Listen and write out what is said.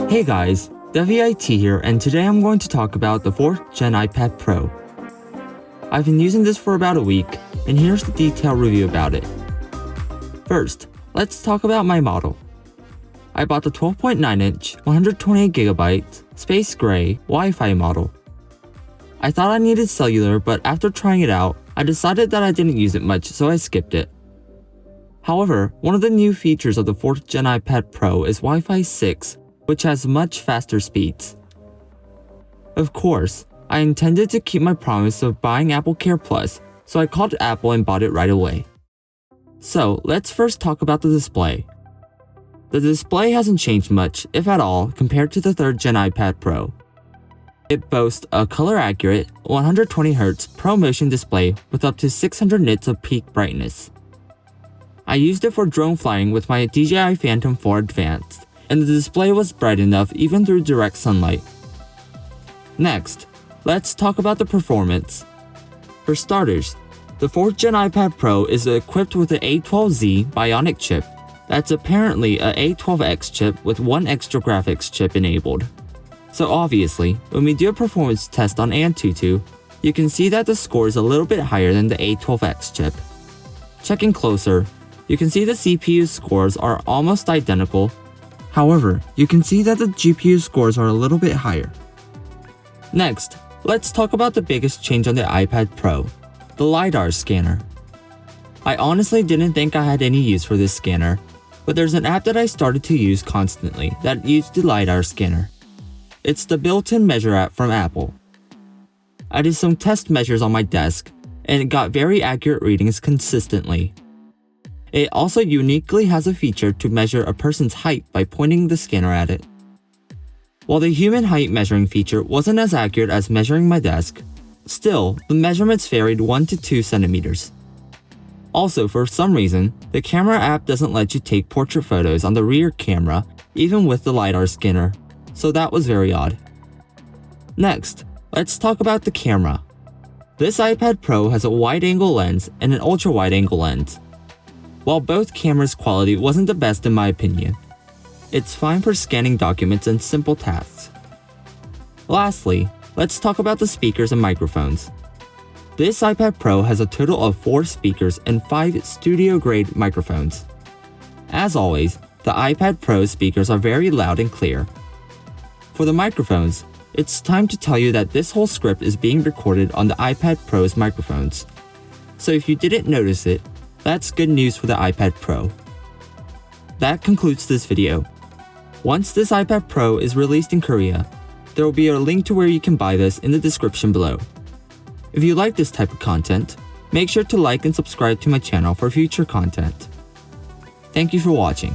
Hey guys, WIT here, and today I'm going to talk about the 4th Gen iPad Pro. I've been using this for about a week, and here's the detailed review about it. First, let's talk about my model. I bought the 12.9-inch, 128GB, Space Gray, Wi-Fi model. I thought I needed cellular, but after trying it out, I decided that I didn't use it much, so I skipped it. However, one of the new features of the 4th Gen iPad Pro is Wi-Fi 6, which has much faster speeds. Of course, I intended to keep my promise of buying Apple Care Plus, so I called Apple and bought it right away. So, let's first talk about the display. The display hasn't changed much, if at all, compared to the 3rd Gen iPad Pro. It boasts a color-accurate 120Hz ProMotion display with up to 600 nits of peak brightness. I used it for drone flying with my DJI Phantom 4 Advanced, and the display was bright enough even through direct sunlight. Next, let's talk about the performance. For starters, the 4th Gen iPad Pro is equipped with the A12Z Bionic chip that's apparently a A12X chip with one extra graphics chip enabled. So obviously, when we do a performance test on Antutu, you can see that the score is a little bit higher than the A12X chip. Checking closer, you can see the CPU scores are almost identical. However, you can see that the GPU scores are a little bit higher. Next, let's talk about the biggest change on the iPad Pro, the LiDAR Scanner. I honestly didn't think I had any use for this scanner, but there's an app that I started to use constantly that used the LiDAR Scanner. It's the built-in measure app from Apple. I did some test measures on my desk, and it got very accurate readings consistently. It also uniquely has a feature to measure a person's height by pointing the scanner at it. While the human height measuring feature wasn't as accurate as measuring my desk, still, the measurements varied 1 to 2 centimeters. Also, for some reason, the camera app doesn't let you take portrait photos on the rear camera even with the LiDAR scanner, so that was very odd. Next, let's talk about the camera. This iPad Pro has a wide-angle lens and an ultra-wide-angle lens. While both cameras' quality wasn't the best in my opinion, it's fine for scanning documents and simple tasks. Lastly, let's talk about the speakers and microphones. This iPad Pro has a total of 4 speakers and 5 studio-grade microphones. As always, the iPad Pro speakers are very loud and clear. For the microphones, it's time to tell you that this whole script is being recorded on the iPad Pro's microphones. So if you didn't notice it, that's good news for the iPad Pro. That concludes this video. Once this iPad Pro is released in Korea, there will be a link to where you can buy this in the description below. If you like this type of content, make sure to like and subscribe to my channel for future content. Thank you for watching.